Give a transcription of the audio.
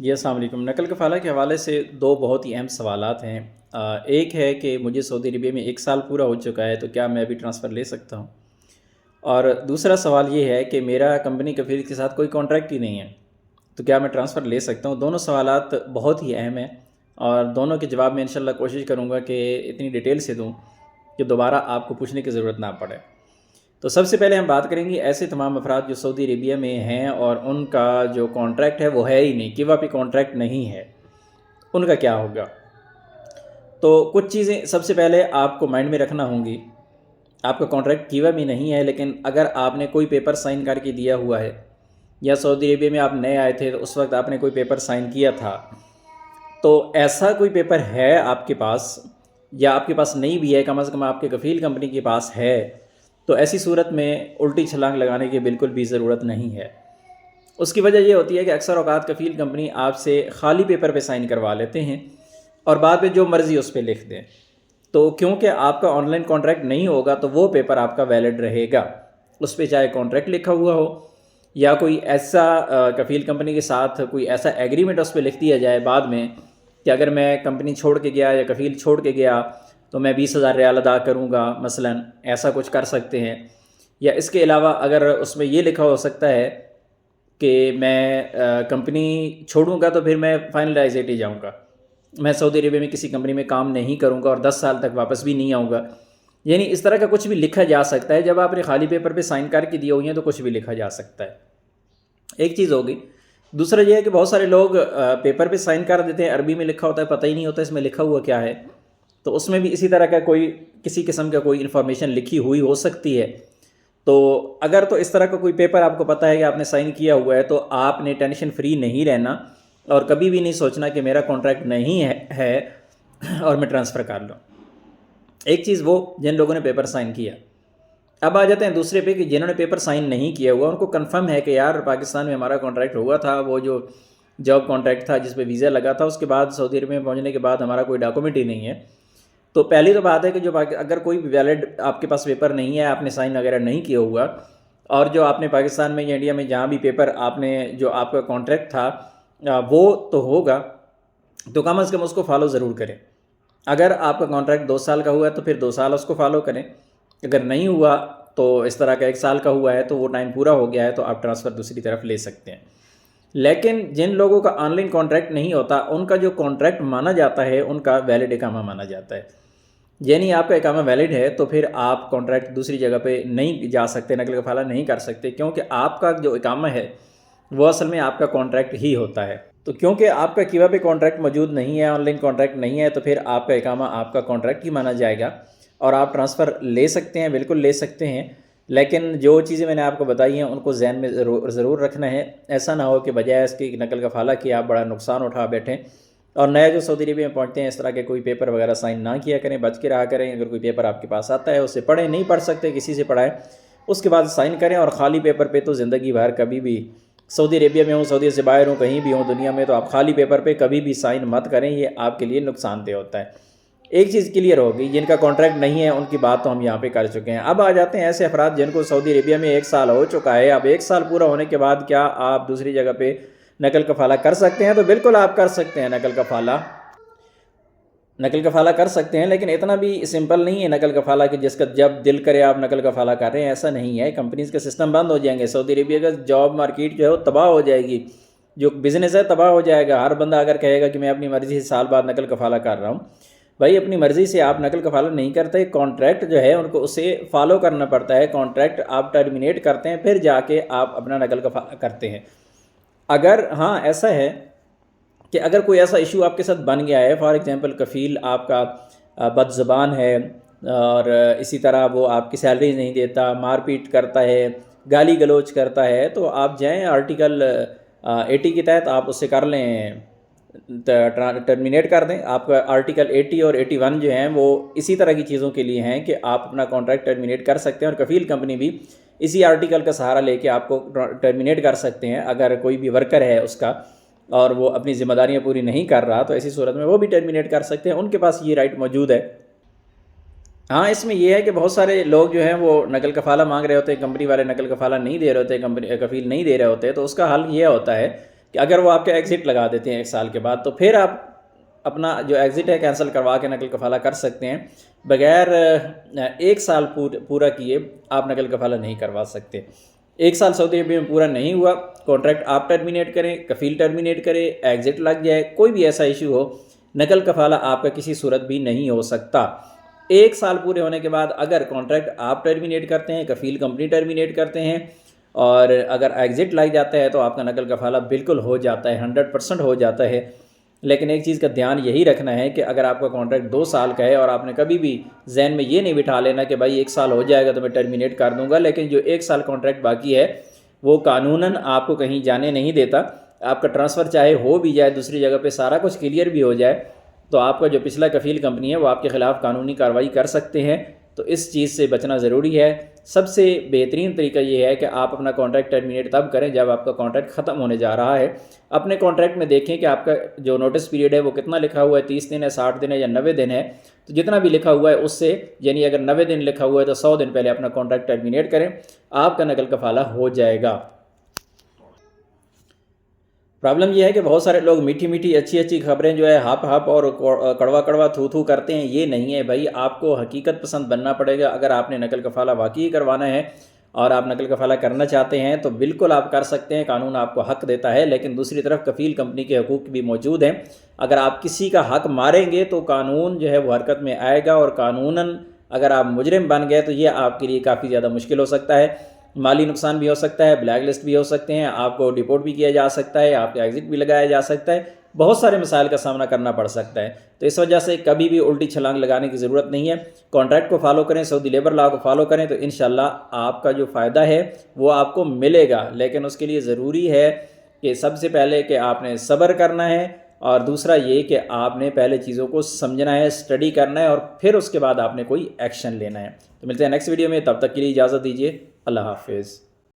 جی السلام علیکم۔ نقل کفالہ کے حوالے سے دو بہت ہی اہم سوالات ہیں۔ ایک ہے کہ مجھے سعودی عربیہ میں 1 سال پورا ہو چکا ہے تو کیا میں ابھی ٹرانسفر لے سکتا ہوں؟ اور دوسرا سوال یہ ہے کہ میرا کمپنی کفیل کے ساتھ کوئی کانٹریکٹ ہی نہیں ہے تو کیا میں ٹرانسفر لے سکتا ہوں؟ دونوں سوالات بہت ہی اہم ہیں اور دونوں کے جواب میں انشاءاللہ کوشش کروں گا کہ اتنی ڈیٹیل سے دوں کہ دوبارہ آپ کو پوچھنے کی ضرورت نہ پڑے۔ تو سب سے پہلے ہم بات کریں گے ایسے تمام افراد جو سعودی عربیہ میں ہیں اور ان کا جو کانٹریکٹ ہے وہ ہے ہی نہیں، کیوا پہ کانٹریکٹ نہیں ہے، ان کا کیا ہوگا؟ تو کچھ چیزیں سب سے پہلے آپ کو مائنڈ میں رکھنا ہوں گی۔ آپ کا کانٹریکٹ کیوا بھی نہیں ہے، لیکن اگر آپ نے کوئی پیپر سائن کر کے دیا ہوا ہے یا سعودی عربیہ میں آپ نئے آئے تھے تو اس وقت آپ نے کوئی پیپر سائن کیا تھا، تو ایسا کوئی پیپر ہے آپ کے پاس یا آپ کے پاس نہیں بھی ہے، کم از کم آپ کے کفیل کمپنی کے پاس ہے، تو ایسی صورت میں الٹی چھلانگ لگانے کی بالکل بھی ضرورت نہیں ہے۔ اس کی وجہ یہ ہوتی ہے کہ اکثر اوقات کفیل کمپنی آپ سے خالی پیپر پہ سائن کروا لیتے ہیں اور بعد میں جو مرضی اس پہ لکھ دیں، تو کیونکہ آپ کا آن لائن کانٹریکٹ نہیں ہوگا تو وہ پیپر آپ کا ویلڈ رہے گا، اس پہ چاہے کانٹریکٹ لکھا ہوا ہو یا کوئی ایسا کفیل کمپنی کے ساتھ کوئی ایسا ایگریمنٹ اس پہ لکھ دیا جائے بعد میں کہ اگر میں کمپنی چھوڑ کے گیا یا کفیل چھوڑ کے گیا تو میں 20,000 ریال ادا کروں گا، مثلا ایسا کچھ کر سکتے ہیں۔ یا اس کے علاوہ اگر اس میں یہ لکھا ہو سکتا ہے کہ میں کمپنی چھوڑوں گا تو پھر میں فائنلائزیٹی جاؤں گا، میں سعودی عربیہ میں کسی کمپنی میں کام نہیں کروں گا اور 10 سال تک واپس بھی نہیں آؤں گا، یعنی اس طرح کا کچھ بھی لکھا جا سکتا ہے۔ جب آپ نے خالی پیپر پہ سائن کر کے دی ہوئی ہیں تو کچھ بھی لکھا جا سکتا ہے، ایک چیز ہوگی۔ دوسرا یہ ہے کہ بہت سارے لوگ پیپر پہ سائن کر دیتے ہیں، عربی میں لکھا ہوتا ہے، پتہ ہی نہیں ہوتا اس میں لکھا ہوا کیا ہے، تو اس میں بھی اسی طرح کا کوئی کسی قسم کا کوئی انفارمیشن لکھی ہوئی ہو سکتی ہے۔ تو اگر تو اس طرح کا کوئی پیپر آپ کو پتہ ہے کہ آپ نے سائن کیا ہوا ہے تو آپ نے ٹینشن فری نہیں رہنا اور کبھی بھی نہیں سوچنا کہ میرا کانٹریکٹ نہیں ہے اور میں ٹرانسفر کر لوں۔ ایک چیز وہ جن لوگوں نے پیپر سائن کیا۔ اب آ جاتے ہیں دوسرے پہ کہ جنہوں نے پیپر سائن نہیں کیا ہوا، ان کو کنفرم ہے کہ یار پاکستان میں ہمارا کانٹریکٹ ہوا تھا، وہ جو جاب کانٹریکٹ تھا جس پہ ویزا لگا تھا، اس کے بعد سعودی عرب میں پہنچنے کے بعد ہمارا کوئی ڈاکومنٹ ہی نہیں ہے۔ تو پہلی تو بات ہے کہ اگر کوئی ویلڈ آپ کے پاس پیپر نہیں ہے، آپ نے سائن وغیرہ نہیں کیا ہوا، اور جو آپ نے پاکستان میں یا انڈیا میں جہاں بھی پیپر آپ نے جو آپ کا کانٹریکٹ تھا وہ تو ہوگا، تو کم از کم اس کو فالو ضرور کریں۔ اگر آپ کا کانٹریکٹ 2 سال کا ہوا ہے تو پھر 2 سال اس کو فالو کریں، اگر نہیں ہوا تو اس طرح کا 1 سال کا ہوا ہے تو وہ ٹائم پورا ہو گیا ہے تو آپ ٹرانسفر دوسری طرف لے سکتے ہیں۔ لیکن جن لوگوں کا آن لائن کانٹریکٹ نہیں ہوتا، ان کا جو کانٹریکٹ مانا جاتا ہے ان کا ویلڈ اقامہ مانا جاتا ہے، یعنی آپ کا اقامہ ویلڈ ہے تو پھر آپ کانٹریکٹ دوسری جگہ پہ نہیں جا سکتے، نقل کفالہ نہیں کر سکتے، کیونکہ آپ کا جو اقامہ ہے وہ اصل میں آپ کا کانٹریکٹ ہی ہوتا ہے۔ تو کیونکہ آپ کا کیوا پہ کانٹریکٹ موجود نہیں ہے، آن لائن کانٹریکٹ نہیں ہے، تو پھر آپ کا اقامہ آپ کا کانٹریکٹ ہی مانا جائے گا اور آپ ٹرانسفر لے سکتے ہیں، بالکل لے سکتے ہیں۔ لیکن جو چیزیں میں نے آپ کو بتائی ہیں ان کو ذہن میں ضرور رکھنا ہے، ایسا نہ ہو کہ بجائے اس کی نقل کفالہ کی آپ بڑا نقصان اٹھا بیٹھیں اور نئے جو سعودی عربیہ میں پہنچتے ہیں اس طرح کے کوئی پیپر وغیرہ سائن نہ کیا کریں، بچ کے رہا کریں۔ اگر کوئی پیپر آپ کے پاس آتا ہے اسے پڑھیں، نہیں پڑھ سکتے کسی سے پڑھائیں، اس کے بعد سائن کریں، اور خالی پیپر پہ تو زندگی بھر کبھی بھی سعودی عربیہ میں ہوں، سعودی سے باہر ہوں، کہیں بھی ہوں دنیا میں، تو آپ خالی پیپر پہ کبھی بھی سائن مت کریں، یہ آپ کے لیے نقصان دہ ہوتا ہے۔ ایک چیز کلیئر ہوگی، جن کا کانٹریکٹ نہیں ہے ان کی بات تو ہم یہاں پہ کر چکے ہیں۔ اب آ جاتے ہیں ایسے افراد جن کو سعودی عربیہ میں 1 سال ہو چکا ہے، اب 1 سال پورا ہونے کے بعد کیا آپ دوسری جگہ پہ نقل کفالہ کر سکتے ہیں؟ تو بالکل آپ کر سکتے ہیں، نقل کفالہ کر سکتے ہیں، لیکن اتنا بھی سمپل نہیں ہے نقل کفالہ کہ جس کا جب دل کرے آپ نقل کفالہ کر رہے ہیں، ایسا نہیں ہے۔ کمپنیز کا سسٹم بند ہو جائیں گے، سعودی عربیہ کا جاب مارکیٹ جو ہے وہ تباہ ہو جائے گی، جو بزنس ہے تباہ ہو جائے گا۔ ہر بندہ اگر کہے گا کہ میں اپنی مرضی سے سال بعد نقل کفالہ کر رہا ہوں، بھائی اپنی مرضی سے آپ نقل کفالہ نہیں کرتے، کانٹریکٹ جو ہے ان کو اسے فالو کرنا پڑتا ہے، کانٹریکٹ آپ ٹرمینیٹ کرتے ہیں پھر جا کے آپ اپنا نقل کفالہ کرتے ہیں۔ اگر ہاں ایسا ہے کہ اگر کوئی ایسا ایشو آپ کے ساتھ بن گیا ہے، فار ایگزامپل کفیل آپ کا بد زبان ہے اور اسی طرح وہ آپ کی سیلری نہیں دیتا، مار پیٹ کرتا ہے، گالی گلوچ کرتا ہے، تو آپ جائیں آرٹیکل 80 کے تحت آپ اس سے کر لیں، ٹرمینیٹ کر دیں۔ آپ کا آرٹیکل 80 اور 81 جو ہیں وہ اسی طرح کی چیزوں کے لیے ہیں کہ آپ اپنا کانٹریکٹ ٹرمینیٹ کر سکتے ہیں، اور کفیل کمپنی بھی اسی آرٹیکل کا سہارا لے کے آپ کو ٹرمینیٹ کر سکتے ہیں۔ اگر کوئی بھی ورکر ہے اس کا اور وہ اپنی ذمہ داریاں پوری نہیں کر رہا تو ایسی صورت میں وہ بھی ٹرمینیٹ کر سکتے ہیں، ان کے پاس یہ رائٹ موجود ہے۔ ہاں اس میں یہ ہے کہ بہت سارے لوگ جو ہیں وہ نقل کفالہ مانگ رہے ہوتے ہیں، کمپنی والے نقل کفالہ نہیں دے رہے ہوتے، کفیل نہیں دے رہے ہوتے، تو اس کا حل یہ ہوتا ہے کہ اگر وہ آپ کا ایگزٹ لگا دیتے ہیں 1 سال کے بعد تو پھر آپ اپنا جو ایگزٹ ہے کینسل کروا کے نقل کفالہ کر سکتے ہیں، بغیر 1 سال پورا کیے آپ نقل کفالہ نہیں کروا سکتے۔ 1 سال سعودی عربیہ میں پورا نہیں ہوا، کانٹریکٹ آپ ٹرمینیٹ کریں، کفیل ٹرمینیٹ کرے، ایگزٹ لگ جائے، کوئی بھی ایسا ایشو ہو، نقل کفالہ آپ کا کسی صورت بھی نہیں ہو سکتا۔ 1 سال پورے ہونے کے بعد اگر کانٹریکٹ آپ ٹرمینیٹ کرتے ہیں، کفیل کمپنی ٹرمینیٹ کرتے ہیں اور اگر ایگزٹ لگ جاتا ہے تو آپ کا نقل کفالہ بالکل ہو جاتا ہے، 100% ہو جاتا ہے۔ لیکن ایک چیز کا دھیان یہی رکھنا ہے کہ اگر آپ کا کانٹریکٹ 2 سال کا ہے اور آپ نے کبھی بھی ذہن میں یہ نہیں بٹھا لینا کہ بھائی 1 سال ہو جائے گا تو میں ٹرمینیٹ کر دوں گا، لیکن جو 1 سال کانٹریکٹ باقی ہے وہ قانوناً آپ کو کہیں جانے نہیں دیتا۔ آپ کا ٹرانسفر چاہے ہو بھی جائے دوسری جگہ پہ، سارا کچھ کلیئر بھی ہو جائے تو آپ کا جو پچھلا کفیل کمپنی ہے وہ آپ کے خلاف قانونی کارروائی کر سکتے ہیں، تو اس چیز سے بچنا ضروری ہے۔ سب سے بہترین طریقہ یہ ہے کہ آپ اپنا کانٹریکٹ ٹرمینیٹ تب کریں جب آپ کا کانٹریکٹ ختم ہونے جا رہا ہے۔ اپنے کانٹریکٹ میں دیکھیں کہ آپ کا جو نوٹس پیریڈ ہے وہ کتنا لکھا ہوا ہے، 30 دن ہے، 60 دن ہے یا 90 دن ہے، تو جتنا بھی لکھا ہوا ہے اس سے، یعنی اگر 90 دن لکھا ہوا ہے تو 100 دن پہلے اپنا کانٹریکٹ ٹرمینیٹ کریں، آپ کا نقل کفالہ ہو جائے گا۔ پرابلم یہ ہے کہ بہت سارے لوگ میٹھی میٹھی اچھی خبریں جو ہے ہپ ہپ اور کڑوا کڑوا تھو تھو کرتے ہیں، یہ نہیں ہے بھائی، آپ کو حقیقت پسند بننا پڑے گا۔ اگر آپ نے نقل کفالہ واقعی کروانا ہے اور آپ نقل کفالہ کرنا چاہتے ہیں تو بالکل آپ کر سکتے ہیں، قانون آپ کو حق دیتا ہے، لیکن دوسری طرف کفیل کمپنی کے حقوق بھی موجود ہیں۔ اگر آپ کسی کا حق ماریں گے تو قانون جو ہے وہ حرکت میں آئے گا، اور قانوناً اگر آپ مجرم بن گئے تو یہ آپ کے لیے کافی زیادہ مشکل ہو سکتا ہے، مالی نقصان بھی ہو سکتا ہے، بلیک لسٹ بھی ہو سکتے ہیں، آپ کو ڈیپورٹ بھی کیا جا سکتا ہے، آپ کا ایگزٹ بھی لگایا جا سکتا ہے، بہت سارے مسائل کا سامنا کرنا پڑ سکتا ہے۔ تو اس وجہ سے کبھی بھی الٹی چھلانگ لگانے کی ضرورت نہیں ہے، کانٹریکٹ کو فالو کریں، سعودی لیبر لا کو فالو کریں تو انشاءاللہ آپ کا جو فائدہ ہے وہ آپ کو ملے گا۔ لیکن اس کے لیے ضروری ہے کہ سب سے پہلے کہ آپ نے صبر کرنا ہے، اور دوسرا یہ کہ آپ نے پہلے چیزوں کو سمجھنا ہے، اسٹڈی کرنا ہے، اور پھر اس کے بعد آپ نے کوئی ایکشن لینا ہے۔ تو ملتے ہیں نیکسٹ ویڈیو میں، تب تک کے لیے اجازت دیجیے، اللہ حافظ۔